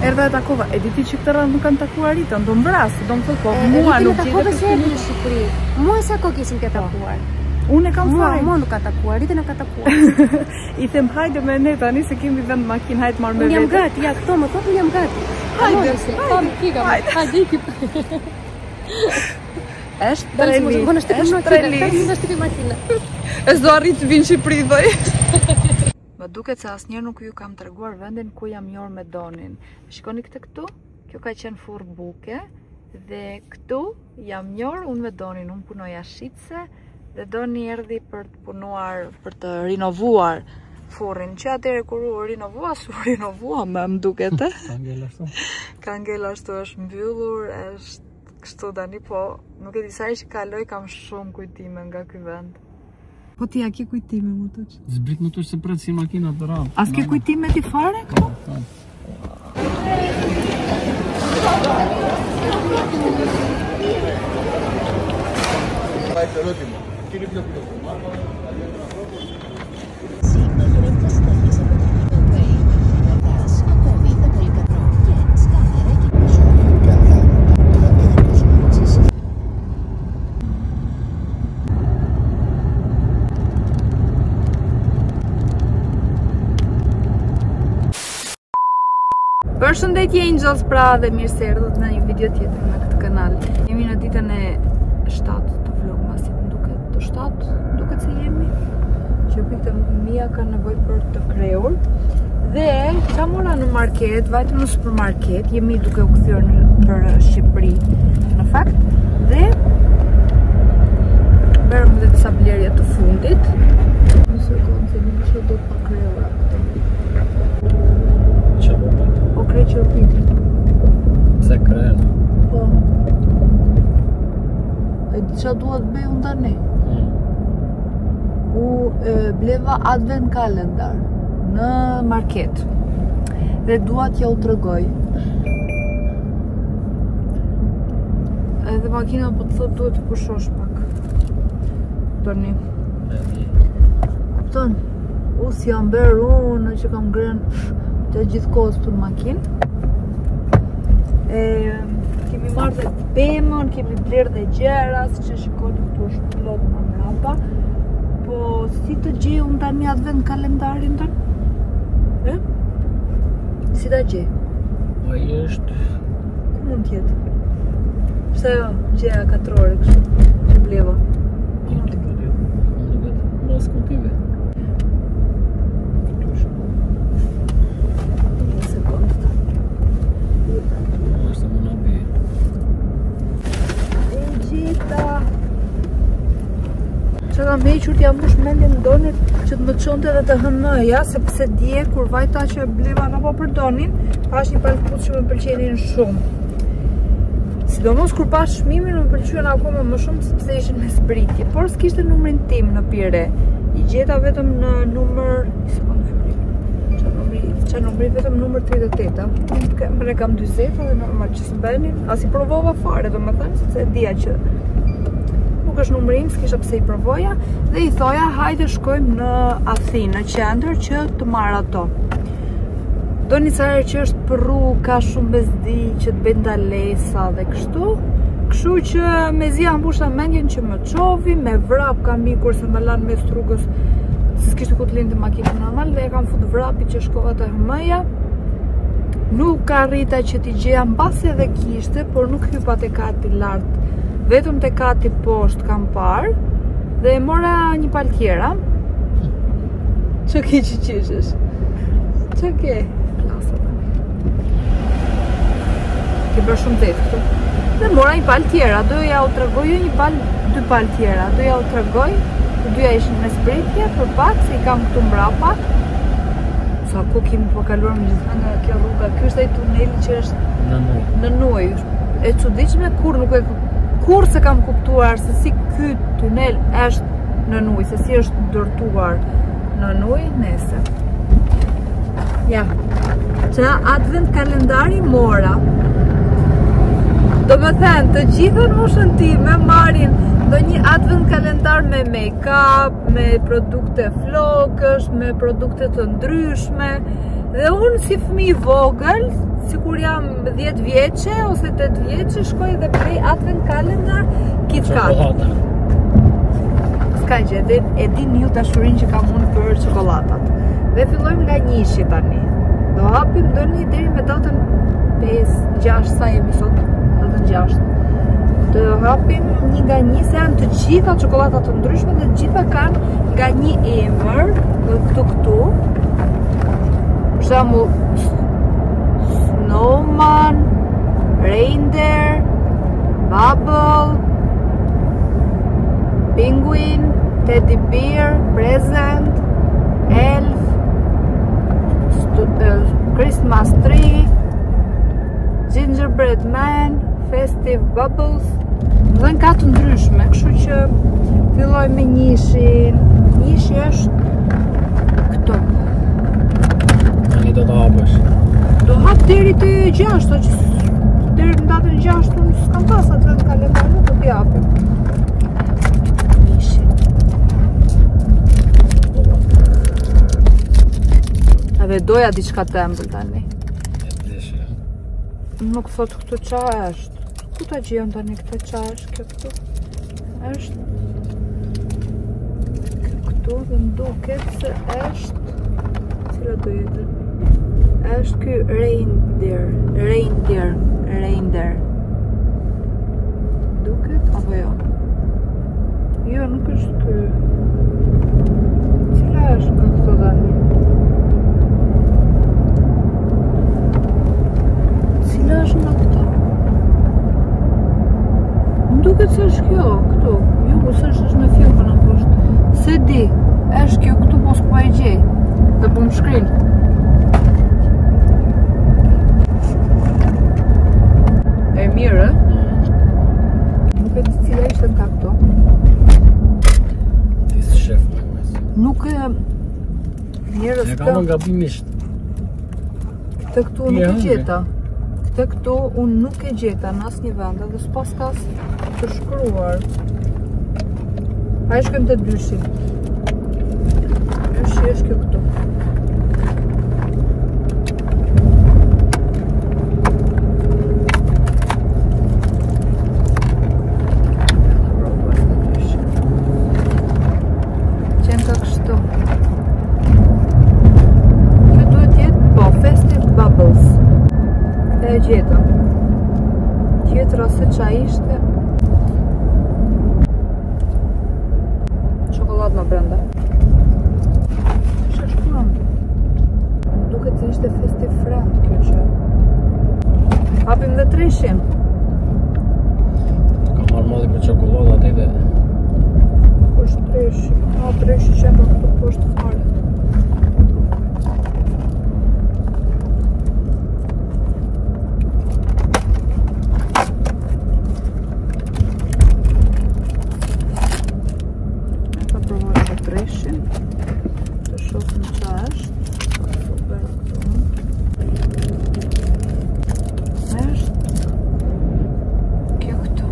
Erdha e takova. E diti që këtë rrënd nuk kanë takuar Ritën, do mvrasë, do më thot po, mua nuk takove se erdhi në Shqipëri. Mua sa kohë kishim ke takuar. Unë e kam fare. Mua nuk ka takuar, Ritën e ka takuar. I them hajde me ne tani se kemi vend makinë, hajde marr me vete. Unë jam gati, ja këto më thotë jam gati. Hajde iki. Është treli. Është treli makina. E s'do arrit të vinë në Shqipëri dhoj. Më duket se asnjëherë nuk ju kam treguar vendin ku jam njohur me Donin. Shikoni këtë këtu, kjo ka qenë furrë buke dhe këtu jam njohur unë me Donin, unë punoja shitse dhe Doni erdhi për të punuar, për të rinovuar furrin, që atëherë kur u rinovua, më duket e? Ka ngel ashtu, është mbyllur, është kështu tani, po nuk e di sa që kaloj, kam shumë kujtime nga ky vend. Po ti a ke kujtime më të që? Zbrit më të që se pretë si makina të ramë. As ke kujtime ti fare këto? Përshëndetje Angels, pra dhe mirë se erdhët në një video tjetër në këtë kanal. Jemi në ditën e 7 të vlogmas, si duket të 7, duket se jemi. Që pikët e mia ka nevojë për të kreur. Dhe ka mora në market, vajtëm në supermarket, jemi duke u kthyer për Shqipëri në fakt. Dhe bërëm dhe disa blerje të fundit. Në sekundë se nuk është do pa kreura. O krej që o pikë. Pse krejnë? Po. E di qa duhet bëj unë tani? U bleva advent kalendar në market. Dhe duat ja u tregoj. Edhe makina po të thot duhet të pushosh pak. Tani. Kupton? Si jam bërë unë që kam grenë të gjithë kohës të në makinë. Kemi marrë dhe pemën, kemi blerë dhe gjera, si që shikoni këtu është plot më mrapa. Po si të gjej unë tani advent kalendarin tënë? Si të gjej? Ai është... Ku mund tjetë? Pse jo, gjeja 4 ore kështu, që bleva? Unë vetë, mos kultive. Që kam hequr t'ja mbush mendjen Donit që të më çonte dhe të hënëja, sepse dje kur vajta që bleva apo për Donin, pash një palë kpucë që më pëlqenin shumë. Sidomos kur pash çmimin më pëlqyen akoma më shumë sepse ishin me zbritje, por s'kishte numrin tim në Pire. I gjeta vetëm në numër, çfarë numri vetëm numër 38. Unë kam 40 dhe normal që s'benin, as i provova fare, domethënë sepse dija që nuk është numërim, s'kisha pse i provoja dhe i thoja hajde shkojmë në Athinë, në qendër që të marr ato. Doni sa herë që është për rrugë, ka shumë bezdi që të bëjnë ndalesa dhe kështu. Kështu që mezi ambusha mendjen që më çovi, me vrap kam ikur se më lanë mes rrugës, s'kishte ku të lindte makinën normal dhe e kam fut vrapi që shkova te HM-ja. Nuk arrita që t'i gjeja mbasi edhe kishte, por nuk hypa te kati lart. Vetëm te kati poshtë kam parë dhe e mora një palë tjera. Që ke që qyshesh? Që ke? Klasa të. Ke bërë shumë të këtu. Dhe mora një palë tjera, doja u tregoj një palë, 2 palë tjera. Doja u tregoj, të dyja ishin me zbritje, për pak se i kam këtu mbrapa. Sa ku kemi po kaluar me gjithë nga kjo rruga, ky është ai tuneli që është në Nuj. E çuditshme kur se kam kuptuar se si ky tunel është në Nuj, se si është ndërtuar në Nuj, nese. Ja, që advent kalendari mora. Do me thënë, të gjithën moshën time marrin do një advent kalendar me make-up, me produkte flokësh, me produkte të ndryshme, Dhe unë si fëmijë I vogël, sikur jam 10 vjeçe ose 8 vjeçe, shkoj dhe blej advent calendar KitKat. S'ka gjë, e din ju dashurinë që kam unë për çokoladat. Dhe fillojmë nga njëshi tani. Do hapim ndonjë deri me datën 5-6 sa jemi sot, datën 6. Të hapim një nga një, se janë të gjitha çokoladat të ndryshme dhe të gjitha kanë nga një emër, këtu. Për shembull Snowman, Reindeer, Bubble, Penguin, Teddy Bear, Present, Elf, Christmas Tree, Gingerbread Man, Festive Bubbles. Dhe ka të ndryshme, kështu që filloj me njëshin. Njëshi është këto. Tani do të hapësh. Do hap deri te 6, që deri në datën 6 unë s'kam pas atë në kalendar, nuk do t'i japim. Njëshi. Edhe doja diçka të ëmbël tani. Nuk thot këtu qa është. Ku ta gjejon tani këtë qa është kjo këtu? Është këtu dhe nduket se është cila do jetë? Është ky reindeer. Duket apo jo? Jo, nuk është ky. Cila është këtu tani? Cila është nga këto? Duket se është kjo, këtu. Jo, po s'është në filmën në poshtë. Se di, është kjo këtu, po s'po e gjej. Dhe po më shkrin. E mirë, nuk e di cila ishte nga këto. Ti s'e shef më mes. Nuk e njerëz E kam gabimisht. Këtë këtu nuk e gjeta. Këtë këtu unë nuk e gjeta në asnjë vend dhe s'pas kas të shkruar. A e shkojmë të dyshi. Dyshi është kjo këtu. Qenë ka kështu. Kjo duhet jetë, po, Festive Bubbles. E gjeta. Tjetra se qa ishte. Çokoladë në brenda. Shka shkuam? Duket se ishte Festive Friend kjo që. Hapim dhe treshin. Ka marrë malli për çokoladë aty dhe është treshi. Treshi që nga këtu poshtë fare. Të shohim qa është. Super këtu. Është kjo këtu.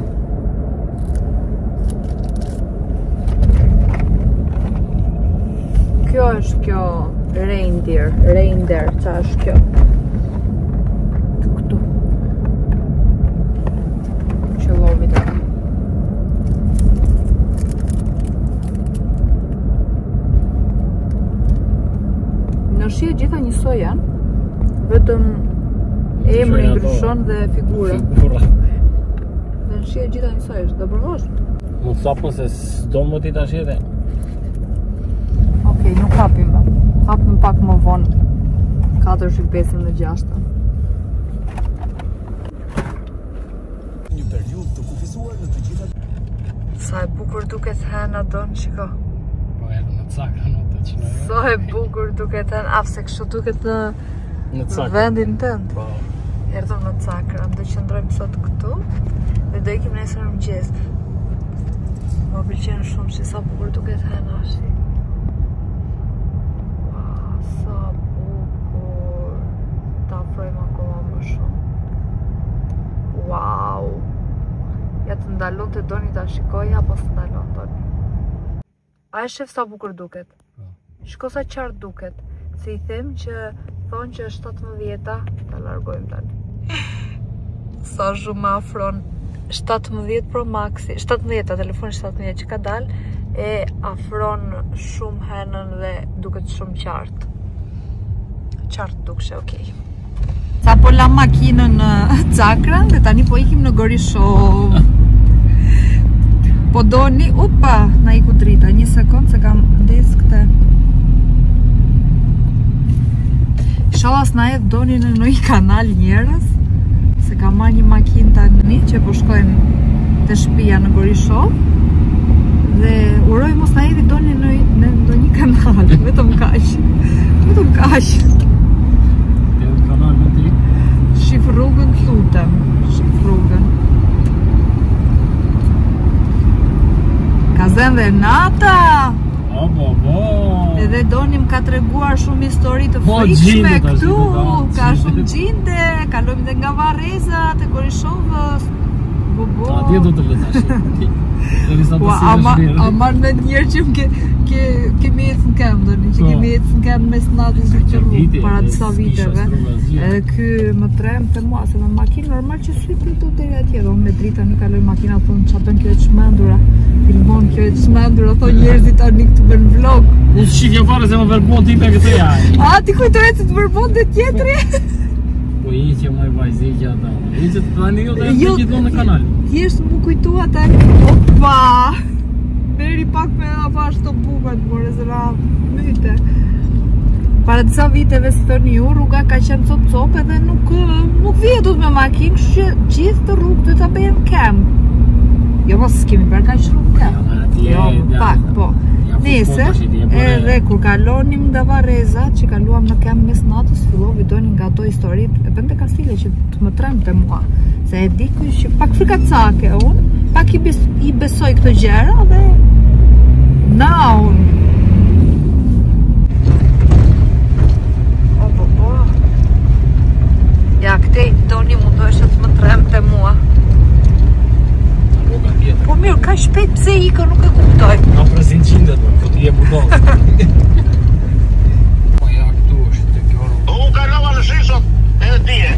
Kjo është kjo reindeer, qa është kjo? Këtu. Qëllovi të ka. Në shi gjitha njësoj janë, vetëm emri ndryshon dhe figura. Dhe në shi gjitha njësoj është, do provosh? mund të sapën se s'do më ti tash edhe. Okej, nuk hapim më. Hapim pak më vonë. 4, 5 dhe 6. Një periudhë të kufizuar në të gjitha. Sa e bukur duket hena don, shiko. Po edhe në cakra në të qënë. Sa e bukur duket hena, afse kështu duket Në cakra. vendin tënd. Po. Erdhëm në cakra, do qëndrojmë sot këtu dhe do ikim nesër në mëngjes. Më pëlqen shumë që sa bukur duket hena shi. Wow, sa bukur. Ta afrojmë akoma më shumë. Wow. Ja të ndalon të doni ta shikoj apo së ndalon doni. A e shef sa bukur duket? Shiko sa qartë duket. Se i them që thonë që është 17-a, ta largojmë tani. Sa shumë afron 17 Pro Maxi, 17-a, telefoni 17 që ka dalë, e afron shumë henën dhe duket shumë qartë. Qartë dukshë, okej. Sa po la makinën në Cakran dhe tani po ikim në Gorishov. Po doni, upa, na iku drita, një sekund se kam ndesë këte. Inshallah s'na jetë doni në një kanal njerës, se kam marrë një makinë tani që po shkojmë të shtëpia në Gorishov. Dhe uroj mos na jetë doni në ndonjë kanal, vetëm kaq. Vetëm kaq. Kanal në ti? Shif rrugën lutem, shif rrugën. Ka zënë dhe nata. Edhe donim ka treguar shumë histori të frikshme këtu. Ka shumë gjinde, kalojmë dhe nga Varreza te Gorishovës. A ti do të lëtash. A marrë me njerë që kemi jetë në kemë, që kemi jetë në kemë mes natës në që rrugë, para disa viteve. Edhe ky më trem të mua, se me makinë normal që sytë të deri atje, dhe unë me drita një kaloj makina, thonë që atën kjo e të shmendura, filmon kjo e të shmendura, thonë njerëzit tani këtë bërnë vlog. Unë shikja fare se më verbon t'i për këtë jaj. A, ti kujtojë se të verbon dhe tjetëri? Po i që më e vajzikja ta. I që të tani jo të e gjithon në kanal. Thjesht më kujtua tani. Opa! Beri pak me avash të bukat, more zëra myte. Para disa viteve si thoni ju, rruga ka qenë cop edhe nuk vjetut me makinë, kështu që gjithë të rrugë dhe ta bëjmë kem. Jo mos s'kemi bërë ka që rrugë kem. Jo, pak, po. Nese, edhe kur kalonim nga Varreza, që kaluam në kem mes natës, fillovi doni nga ato historit, e bënte Kastile që të më tremte mua. Se e di që pak frikacake unë, pak i besoj këto gjera dhe na unë. Ja, këtej doni mundoheshe të më tremte mua. Po mirë, ka shpejt pse ika, nuk e kuptoj. Ka prezin qindet, po t'i e budon. Po ja, këtu është të kjo rrugë. U kalova në shishot, edhe tije.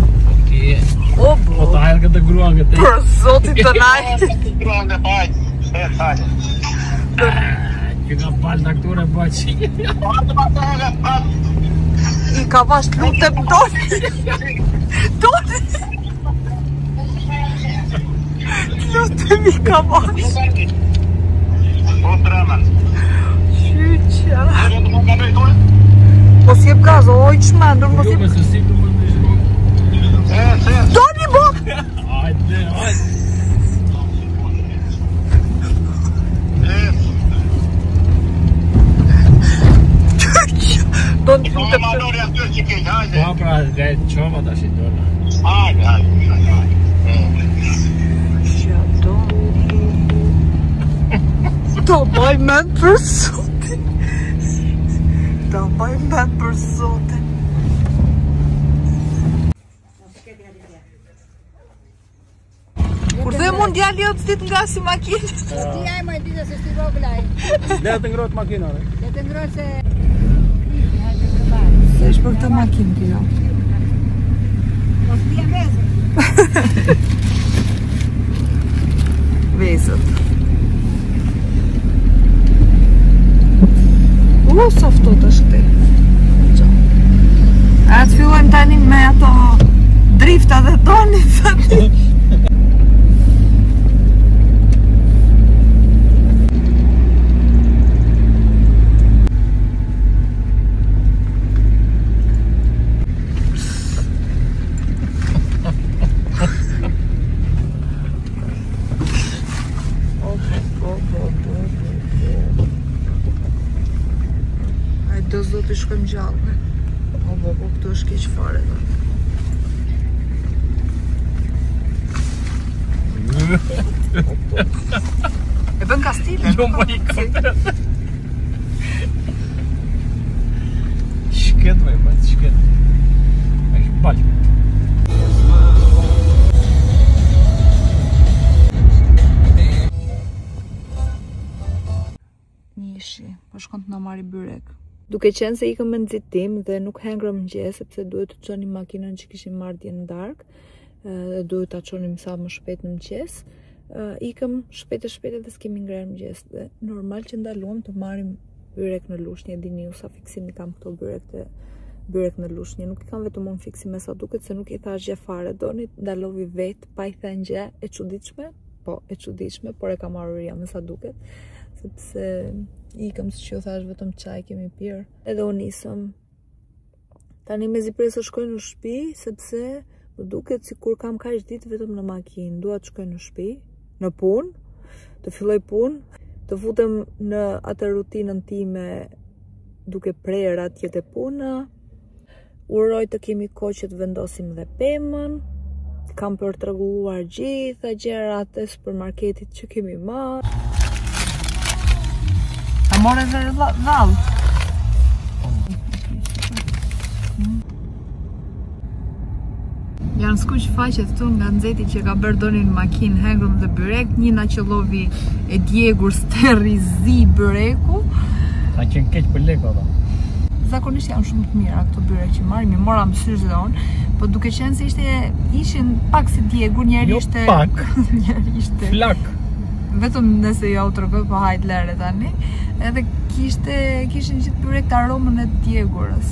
Ti e. O, Po ta hajrë këtë gruan këtë. për zotit të najt. Gruan dhe bajt, shtet hajde. Që ka palë në këture baqi. Atë ma të hajde, atë. I ka vash lutem doni. Doni. Lutem i ka vash. Po drama. Qyqja. Edhe të më ka bejtore? Mos jep gaz, oj qmendur, mos jep. Jo, se si të më të shko. Doni bo! Hajde, hajde. Doni Po lutem. ma dori atyre që kejtë, hajde. Pa pra, nga e qova ta shqitona. Hajde, hajde. Do baj men për sotin. Do baj men për sotin. Kur dhe mund djali jo të stit nga si makinë. Ti ai më ditë se sti voglaj. Le të ngrot makina, dhe. Le të ngrohet se Se është për këtë makinë kjo. mos bie vezë. Vezët. Sa ftot është ti. A të fillojmë tani me ato drifta dhe donit tani. Do zoti shkojmë gjallë. O, këtu është keq fare dhe. E bën Kastile. Jo, më i këtë. Shket, me, bajt, shket. E shë balë. Nishi, po shkon të na marri byrek. Duke qenë se ikëm me nxitim dhe nuk hengrëm mëngjes sepse duhet të çonim makinën që kishim marrë dje në darkë dhe duhet ta çonim sa më shpejt në mëngjes. Ikëm shpejt dhe s'kemi ngrerë mëngjes dhe normal që ndaluam të marrim byrek në lushnjë. Dini ju sa fiksimi kam këto byrek në lushnjë. Nuk i kam vetëm unë fiksim me sa duket se nuk i thash gjë fare. Doni ndalovi vet pa i thënë gjë e çuditshme. Po, e çuditshme, por e kam marrur ja me sa duket. Sepse ikëm si që u thash vetëm çaj kemi pirë. Edhe u nisëm. Tani mezi presë shkoj në shtëpi sepse më duket sikur kam kaq ditë vetëm në makinë. Dua të shkoj në shtëpi, në punë, të filloj punë, të futem në atë rutinën time duke prerë atje te puna. Uroj të kemi kohë që të vendosim dhe pemën. Kam për të rregulluar gjitha gjërat e supermarketit që kemi marrë. A more dhe dhall? Janë skuq faqet këtu nga nxehti që ka bërë Doni në makinë hengrëm dhe byrek, njëna që llovi e djegur sterri zi byreku. Ka qenë keq për lekë ata. Zakonisht janë shumë të mira këto byrek që marrim, i mora më sysh dhe unë, po duke qenë se ishin pak si djegur, njëri ishte pak. Njëri ishte Flak. Vetëm nëse ja u tregoj po hajt lere tani. Edhe kishin gjithë byrek të aromën e djegurës.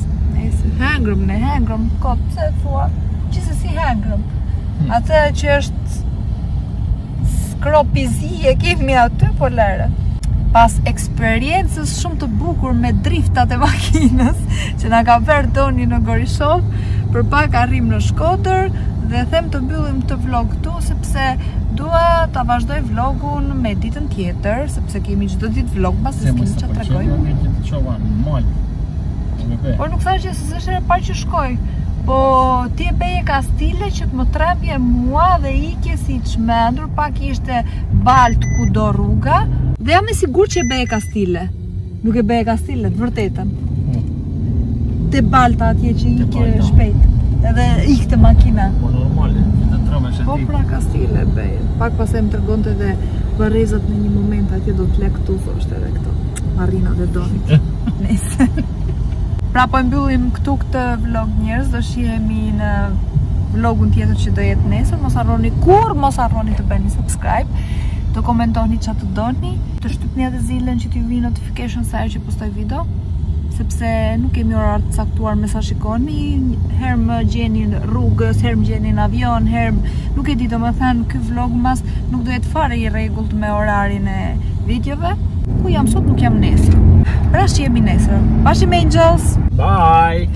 Hengrëm, kot, pse e thua? Gjithsesi hengrëm. Atë që është skropizi e kemi aty po lere. Pas eksperiencës shumë të bukur me driftat e makinës që na ka bërë Doni në Gorishov, për pak arrim në Shkodër dhe them të mbyllim këtë vlog këtu sepse dua ta vazhdoj vlogun me ditën tjetër, sepse kemi çdo ditë vlog, pasi s'kemi çfarë tregoj. Po nuk thash që s'është e parë që shkoj. Po ti e beje Kastile që të më trembje mua dhe ikje si çmendur, pak ishte balt kudo rruga. Dhe jam e sigur që e beje Kastile. Nuk e beje Kastile, të vërtetën. Te balta atje që ikje shpejt. Edhe ikte makina. Po normale, të tremësh Po pra Kastile beje. Pak pas e më tregonte dhe Varrezat në një moment atje do të lek këtu, thoshte edhe këto. Marina dhe Donit. Nëse. Pra po mbyllim këtu këtë vlog njerëz, do shihemi në vlogun tjetër që do jetë nesër. Mos harroni të bëni subscribe, të komentoni çfarë të doni, të shtypni atë zilën që t'ju vinë notification sa herë që postoj video, sepse nuk kemi orar të caktuar me sa shikoni. Herë më gjeni në rrugës, herë më gjeni në avion, herë nuk e di, domethënë ky vlog mas nuk do jetë fare i rregullt me orarin e videove. Ku jam sot nuk jam nesër. Pra shihemi nesër. Bashim Angels. Bye.